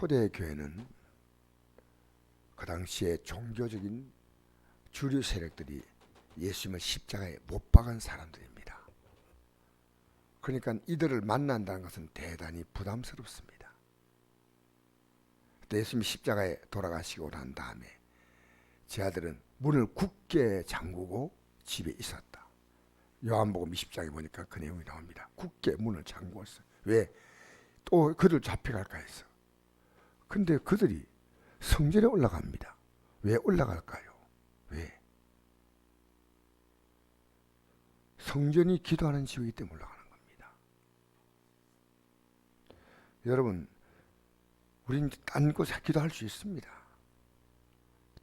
초대 교회는 그 당시에 종교적인 주류 세력들이 예수님을 십자가에 못 박은 사람들입니다. 그러니까 이들을 만난다는 것은 대단히 부담스럽습니다. 예수님이 십자가에 돌아가시고 난 다음에 제 아들은 문을 굳게 잠그고 집에 있었다. 요한복음 20장에 보니까 그 내용이 나옵니다. 굳게 문을 잠그었어요. 왜? 또 그들 잡혀갈까 해서. 근데 그들이 성전에 올라갑니다. 왜 올라갈까요? 왜? 성전이 기도하는 집이기 때문에 올라가는 겁니다. 여러분, 우리는 딴 곳에 기도할 수 있습니다.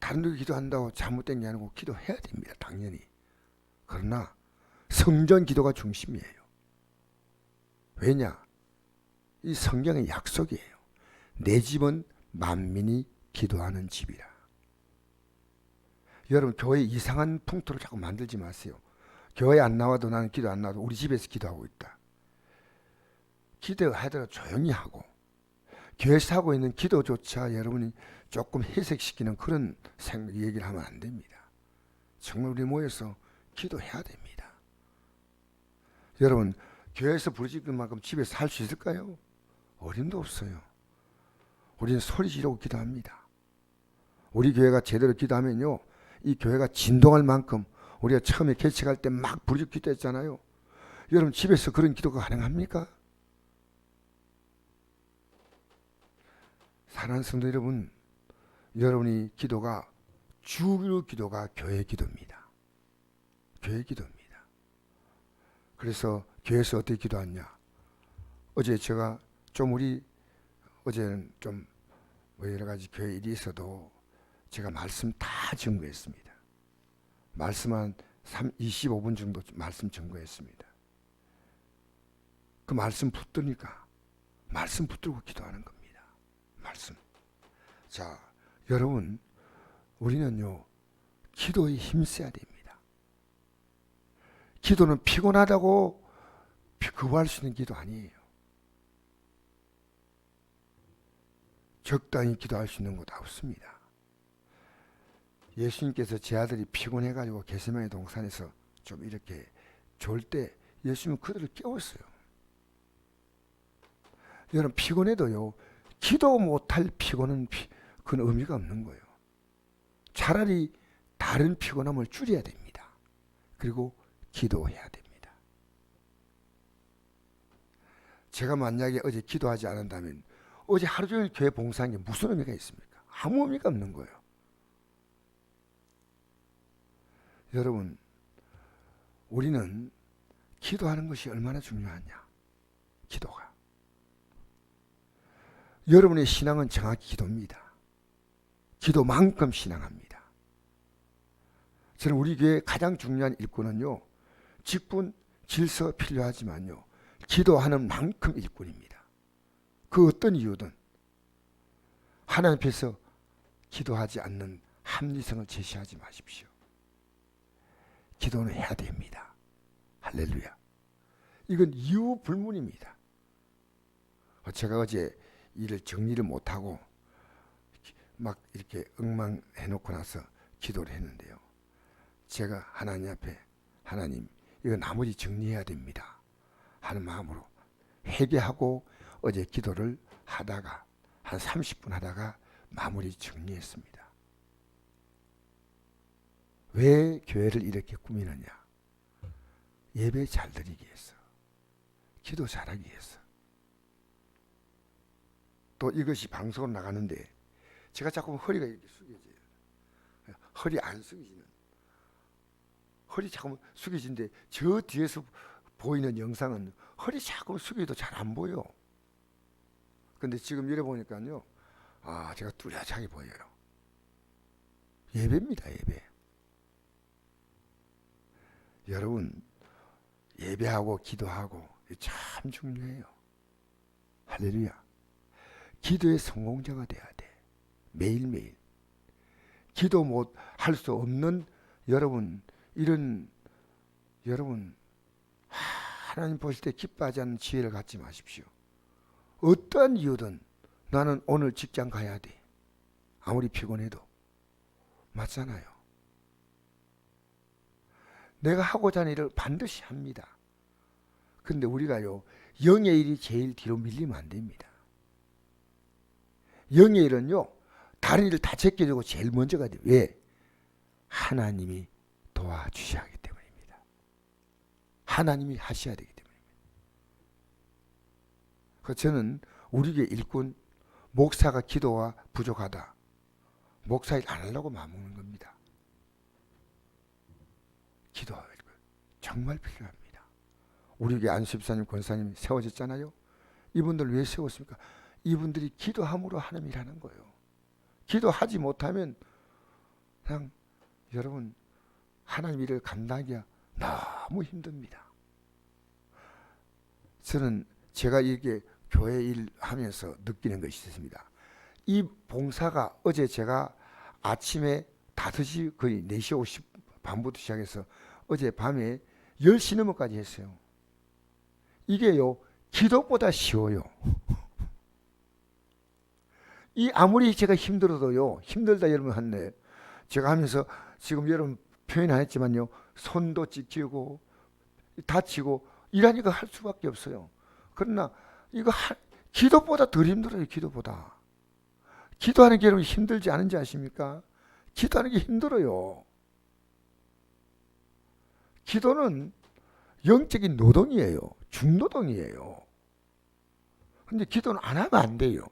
다른 데 기도한다고 잘못된 게 아니고 기도해야 됩니다. 당연히. 그러나 성전 기도가 중심이에요. 왜냐? 이 성경의 약속이에요. 내 집은 만민이 기도하는 집이라. 여러분, 교회 이상한 풍토를 자꾸 만들지 마세요. 교회 안 나와도 나는 기도 안 나와도 우리 집에서 기도하고 있다. 기도하더라도 조용히 하고, 교회에서 하고 있는 기도조차 여러분이 조금 해석시키는 그런 얘기를 하면 안 됩니다. 정말 우리 모여서 기도해야 됩니다. 여러분, 교회에서 부르짖는 만큼 집에서 할 수 있을까요? 어림도 없어요. 우리는 소리 지르고 기도합니다. 우리 교회가 제대로 기도하면요, 이 교회가 진동할 만큼 우리가 처음에 개척할 때 막 부르짖고 기도했잖아요. 여러분, 집에서 그런 기도가 가능합니까? 사랑하는 성도 여러분, 여러분이 기도가 주 기도가 교회 기도입니다. 교회 기도입니다. 그래서 교회에서 어떻게 기도하냐? 어제 제가 좀 어제는 좀 여러 가지 교회 일이 있어도 제가 말씀 다 증거했습니다. 말씀 한 25분 정도 말씀 증거했습니다. 그 말씀 붙드니까 말씀 붙들고 기도하는 겁니다. 말씀. 자, 여러분, 우리는요, 기도에 힘써야 됩니다. 기도는 피곤하다고 거부할 수 있는 기도 아니에요. 적당히 기도할 수 있는 곳 없습니다. 예수님께서 제 아들이 피곤해가지고 겟세마네 동산에서 좀 이렇게 졸 때 예수님은 그들을 깨웠어요. 여러분, 피곤해도요, 기도 못할 피곤은 그건 의미가 없는 거예요. 차라리 다른 피곤함을 줄여야 됩니다. 그리고 기도해야 됩니다. 제가 만약에 어제 기도하지 않았다면 어제 하루 종일 교회 봉사한 게 무슨 의미가 있습니까? 아무 의미가 없는 거예요. 여러분, 우리는 기도하는 것이 얼마나 중요하냐? 기도가. 여러분의 신앙은 정확히 기도입니다. 기도만큼 신앙합니다. 저는 우리 교회의 가장 중요한 일꾼은요, 직분, 질서 필요하지만요, 기도하는 만큼 일꾼입니다. 그 어떤 이유든 하나님 앞에서 기도하지 않는 합리성을 제시하지 마십시오. 기도는 해야 됩니다. 할렐루야. 이건 이유 불문입니다. 제가 어제 일을 정리를 못하고 막 이렇게 엉망해놓고 나서 기도를 했는데요. 제가 하나님 앞에, 하나님, 이거 나머지 정리해야 됩니다 하는 마음으로 회개하고 어제 기도를 하다가 한 30분 하다가 마무리 정리했습니다. 왜 교회를 이렇게 꾸미느냐? 예배 잘 드리기 위해서, 기도 잘하기 위해서. 또 이것이 방송으로 나가는데 제가 자꾸 허리가 이렇게 숙여져요. 허리 안 숙이지는. 허리 자꾸 숙여진데 저 뒤에서 보이는 영상은 허리 자꾸 숙여도 잘 안 보여. 근데 지금 이래 보니까요, 제가 뚜렷하게 보여요. 예배입니다, 예배. 여러분, 예배하고 기도하고 참 중요해요. 할렐루야. 기도의 성공자가 돼야 돼. 매일매일. 기도 못 할 수 없는 여러분, 여러분, 하나님 보실 때 기뻐하지 않는 지혜를 갖지 마십시오. 어떠한 이유든 나는 오늘 직장 가야 돼. 아무리 피곤해도. 맞잖아요. 내가 하고자 하는 일을 반드시 합니다. 근데 우리가요, 영의 일이 제일 뒤로 밀리면 안 됩니다. 영의 일은요, 다른 일을 다 제껴주고 제일 먼저 가야 돼요. 왜? 하나님이 도와주셔야 하기 때문입니다. 하나님이 하셔야 되기 때문입니다. 그래서 저는 우리 교회 일꾼 목사가 기도가 부족하다. 목사 일 안 하려고 마음먹는 겁니다. 기도 정말 필요합니다. 우리 교회 안수집사님, 권사님 세워졌잖아요. 이분들 왜 세웠습니까? 이분들이 기도함으로 하나님 일하는 거예요. 기도하지 못하면 그냥 여러분 하나님 일을 감당하기가 너무 힘듭니다. 저는 제가 이게 교회 일 하면서 느끼는 것이 있습니다. 이 봉사가 어제 제가 아침에 5시 거의 4시 50 반부터 시작해서 어제 밤에 10시 넘어까지 했어요. 이게요, 기도보다 쉬워요. 이 아무리 제가 힘들어도요, 힘들다 여러분 한데 제가 하면서 지금 여러분 표현 안 했지만요, 손도 찢기고 다치고 일하니까 할 수밖에 없어요. 그러나 이거 기도보다 덜 힘들어요. 기도보다. 기도하는 게 여러분 힘들지 않은지 아십니까? 기도하는 게 힘들어요. 기도는 영적인 노동이에요. 중노동이에요. 근데 기도는 안 하면 안 돼요.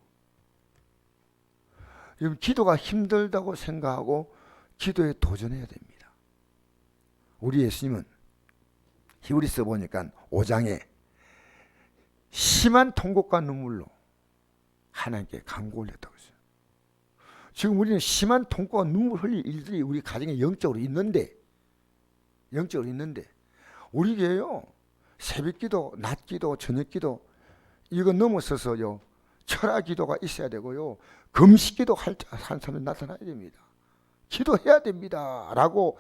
여러분 기도가 힘들다고 생각하고 기도에 도전해야 됩니다. 우리 예수님은 히브리서 보니까 5장에 심한 통곡과 눈물로 하나님께 간구 올렸다고 했어요. 지금 우리는 심한 통곡과 눈물 흘릴 일들이 우리 가정에 영적으로 있는데 우리 교회요, 새벽기도, 낮기도, 저녁기도 이거 넘어서서요, 철학기도가 있어야 되고요, 금식기도 한 사람이 나타나야 됩니다. 기도해야 됩니다 라고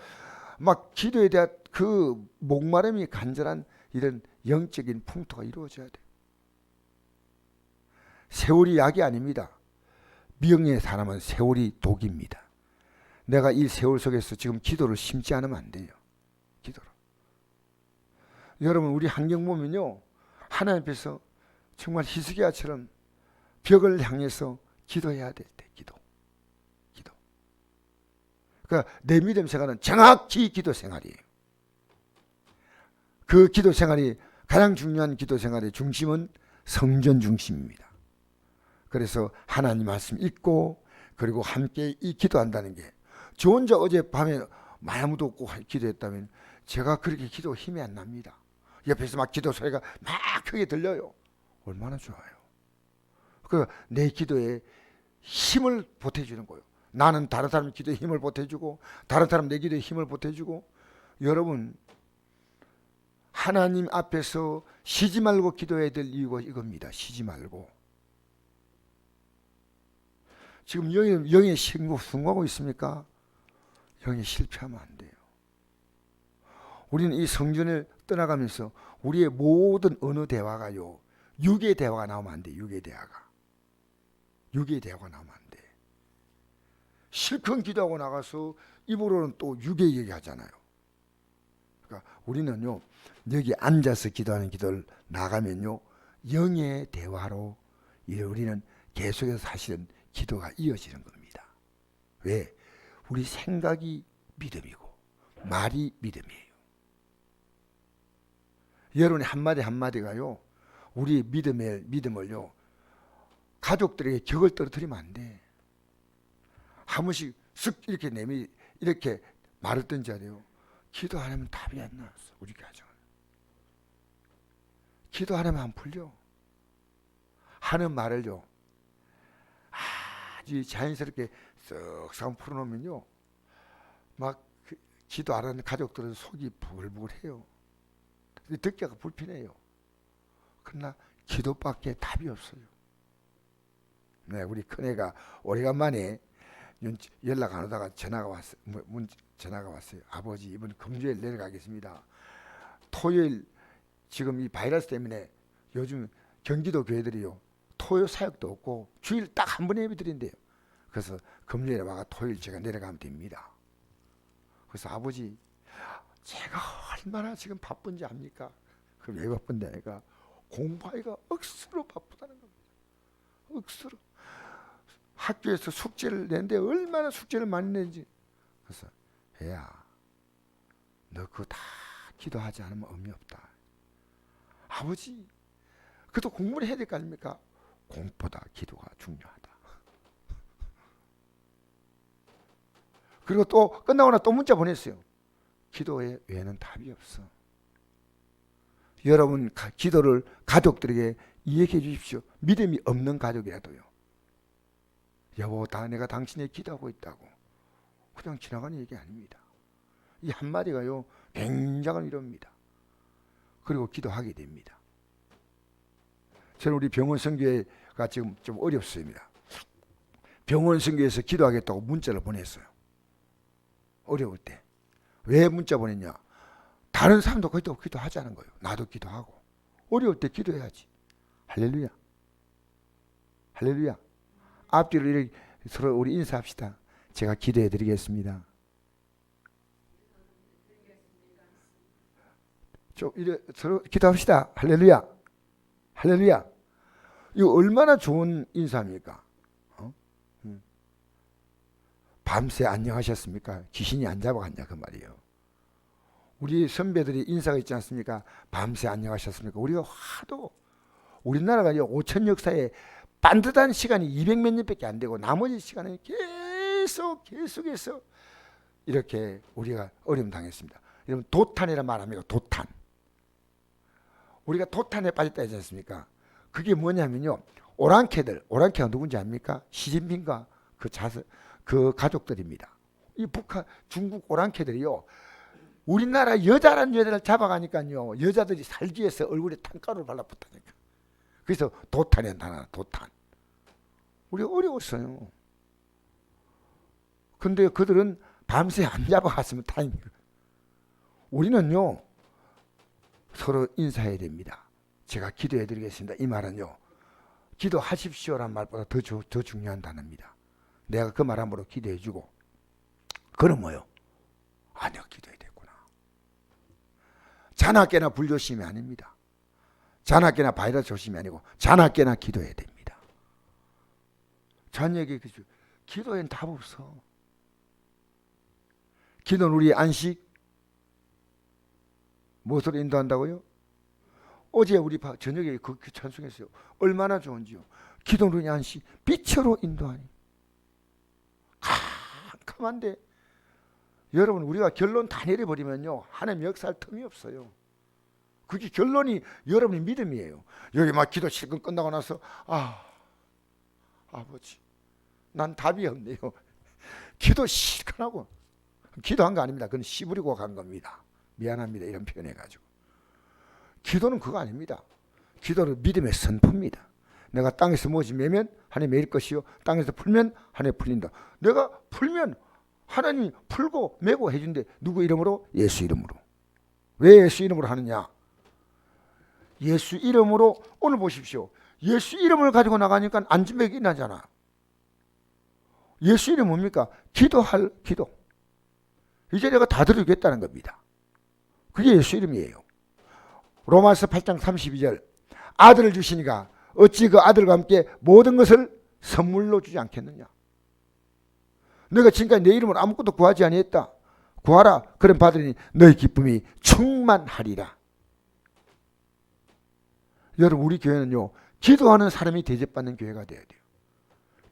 막 기도에 대한 그 목마름이 간절한 이런 영적인 풍토가 이루어져야 돼요. 세월이 약이 아닙니다. 미영의 사람은 세월이 독입니다. 내가 이 세월 속에서 지금 기도를 심지 않으면 안 돼요. 기도를. 여러분 우리 환경 보면요, 하나님 앞에서 정말 히스기야처럼 벽을 향해서 기도해야 될 때 기도. 그러니까 내 믿음 생활은 정확히 기도 생활이에요. 그 기도 생활이 가장 중요한 기도 생활의 중심은 성전 중심입니다. 그래서 하나님 말씀 읽고 그리고 함께 이 기도한다는 게, 저 혼자 어젯밤에 마음도 없고 기도했다면 제가 그렇게 기도 힘이 안 납니다. 옆에서 막 기도 소리가 막 크게 들려요. 얼마나 좋아요. 그 내 기도에 힘을 보태주는 거예요. 나는 다른 사람 기도에 힘을 보태주고 다른 사람 내 기도에 힘을 보태주고. 여러분 하나님 앞에서 쉬지 말고 기도해야 될 이유가 이겁니다. 쉬지 말고. 지금 영에 승부하고 있습니까? 영에 실패하면 안 돼요. 우리는 이 성전을 떠나가면서 우리의 모든 언어 대화가요, 육의 대화가 나오면 안 돼. 육의 대화가 나오면 안 돼. 실컷 기도하고 나가서 입으로는 또 육의 얘기하잖아요. 그러니까 우리는요, 여기 앉아서 기도하는 기도를 나가면요, 영의 대화로 우리는 계속해서 사실은 기도가 이어지는 겁니다. 왜? 우리 생각이 믿음이고 말이 믿음이에요. 여러분의 한마디 한마디가요, 우리 믿음을요, 가족들에게 격을 떨어뜨리면 안 돼. 한 번씩 쓱 이렇게 이렇게 말을 던져야 기도 안 하면 답이 안 나왔어. 우리 가정은 기도 안 하면 안 풀려. 하는 말을요 아주 자연스럽게 쓱 풀어놓으면요, 막 기도 안 하는 가족들은 속이 부글부글해요. 듣기가 불편해요. 그러나 기도밖에 답이 없어요. 네, 우리 큰애가 오래간만에 연락 안 오다가 전화가 왔어요. 아버지, 이번 금주일 내려가겠습니다. 토요일 지금 이 바이러스 때문에 요즘 경기도 교회들이요, 토요 사역도 없고 주일 딱 한 번 예배 드린대요. 그래서 금요일에 와가 토요일 제가 내려가면 됩니다. 그래서 아버지 제가 얼마나 지금 바쁜지 압니까? 그 왜 바쁜데 아이가 공부하기가 억수로 바쁘다는 겁니다. 억수로. 학교에서 숙제를 내는데 얼마나 숙제를 많이 내는지. 그래서 애야 너 그거 다 기도하지 않으면 의미 없다. 아버지 그래도 공부를 해야 될 거 아닙니까? 공부보다 기도가 중요하다. 그리고 또 끝나고 나서 또 문자 보냈어요. 기도 외에는 답이 없어. 여러분 기도를 가족들에게 이야기해 주십시오. 믿음이 없는 가족이라도요. 여보 내가 당신의 기도하고 있다고. 그냥 지나가는 얘기 아닙니다. 이 한마디가요 굉장한 위로입니다. 그리고 기도하게 됩니다. 저는 우리 병원 선교회가 지금 좀 어렵습니다. 병원 선교회에서 기도하겠다고 문자를 보냈어요. 어려울 때. 왜 문자 보냈냐? 다른 사람도 기도하자는 거예요. 나도 기도하고. 어려울 때 기도해야지. 할렐루야. 할렐루야. 앞뒤로 이렇게 서로 우리 인사합시다. 제가 기도해 드리겠습니다. 좀 이래 서로 기도합시다. 할렐루야. 할렐루야. 이거 얼마나 좋은 인사입니까? 밤새 안녕하셨습니까? 귀신이 안 잡아갔냐 그 말이에요. 우리 선배들이 인사가 있지 않습니까? 밤새 안녕하셨습니까? 우리가 하도 우리나라가 5천 역사에 반듯한 시간이 200몇 년밖에 안 되고 나머지 시간은 계속해서 이렇게 우리가 어려움 당했습니다. 여러분 도탄이라 말합니다. 도탄. 우리가 도탄에 빠졌다 하지 않습니까? 그게 뭐냐면요. 오랑캐가 누군지 압니까? 시진핑과 그 가족들입니다. 이 북한, 중국 오랑캐들이요. 우리나라 여자란 여자를 잡아가니까요. 여자들이 살기 위해서 얼굴에 탄가루를 발라붙다니까. 그래서 도탄이란 단어는 도탄. 우리가 어려웠어요. 근데 그들은 밤새 안 잡아갔으면 다행이에요. 우리는요. 서로 인사해야 됩니다. 제가 기도해 드리겠습니다. 이 말은요. 기도하십시오란 말보다 더 중요한 단어입니다. 내가 그 말함으로 기도해 주고 그럼 뭐요? 내가 기도해야 되구나. 자나깨나 불조심이 아닙니다. 자나깨나 바이러스 조심이 아니고 자나깨나 기도해야 됩니다. 자녀에게 기도엔 답 없어. 기도는 우리 안식 무엇으로 인도한다고요? 어제 우리 저녁에 그 찬송했어요. 얼마나 좋은지요. 기도는 우리 안식 빛으로 인도하니. 캄캄한데 여러분 우리가 결론 다 내려버리면요 하나님 역사할 틈이 없어요. 그게 결론이 여러분의 믿음이에요. 여기 막 기도 실컷 끝나고 나서 아버지 난 답이 없네요. 기도 실컷 하고 기도한 거 아닙니다. 그건 씨 부리고 간 겁니다. 미안합니다 이런 표현해가지고. 기도는 그거 아닙니다. 기도는 믿음의 선포입니다. 내가 땅에서 무엇이 매면 하나님 매일 것이요 땅에서 풀면 하나님 풀린다. 내가 풀면 하나님이 풀고 매고 해준대. 누구 이름으로? 예수 이름으로. 왜 예수 이름으로 하느냐? 예수 이름으로 오늘 보십시오. 예수 이름을 가지고 나가니까 안전벨이 나잖아. 예수 이름 뭡니까? 기도할 기도. 이제 내가 다 들어주겠다는 겁니다. 그게 예수 이름이에요. 로마서 8장 32절 아들을 주시니까 어찌 그 아들과 함께 모든 것을 선물로 주지 않겠느냐. 너가 지금까지 내 이름으로 아무것도 구하지 아니했다. 구하라. 그럼 받으니 너의 기쁨이 충만하리라. 여러분 우리 교회는요. 기도하는 사람이 대접받는 교회가 되어야 돼요.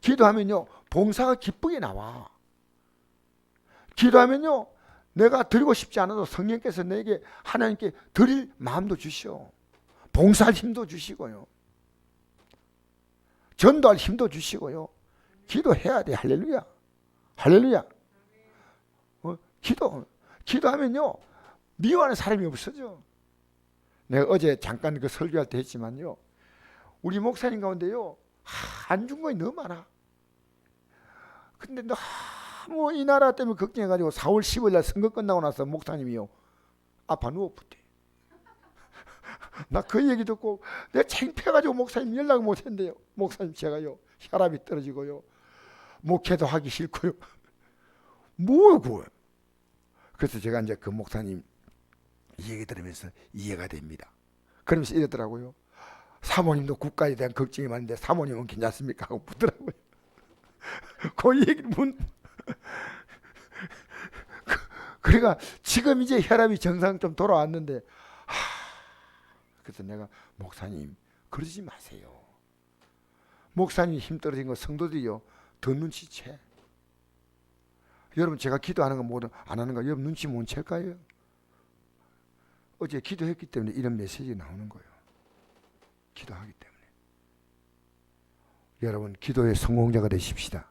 기도하면요. 봉사가 기쁘게 나와. 기도하면요. 내가 드리고 싶지 않아도 성령께서 내게 하나님께 드릴 마음도 주시오. 봉사할 힘도 주시고요. 전도할 힘도 주시고요. 기도해야 돼. 할렐루야. 할렐루야. 기도하면요. 미워하는 사람이 없어져. 내가 어제 잠깐 그 설교할 때 했지만요. 우리 목사님 가운데요. 안 준 거이 너무 많아. 근데 너무 이 나라 때문에 걱정해가지고 4월 10일 날 선거 끝나고 나서 목사님이요. 아파 누워붙대. 나 그 얘기 듣고 내가 창피해가지고 목사님 연락 못 했는데요. 목사님 제가요 혈압이 떨어지고요 목회도 하기 싫고요. 뭐요 그거. 그래서 제가 이제 그 목사님 이 얘기 들으면서 이해가 됩니다. 그러면서 이러더라고요. 사모님도 국가에 대한 걱정이 많은데 사모님은 괜찮습니까? 하고 묻더라고요. 그 얘기를 그러니까 지금 이제 혈압이 정상 좀 돌아왔는데 그래서 내가 목사님 그러지 마세요. 목사님이 힘 떨어진 거 성도들이요 더 눈치채. 여러분 제가 기도하는 거 뭐든 안 하는 거 여러분 눈치 못 챌까요? 어제 기도했기 때문에 이런 메시지가 나오는 거예요. 기도하기 때문에. 여러분 기도의 성공자가 되십시다.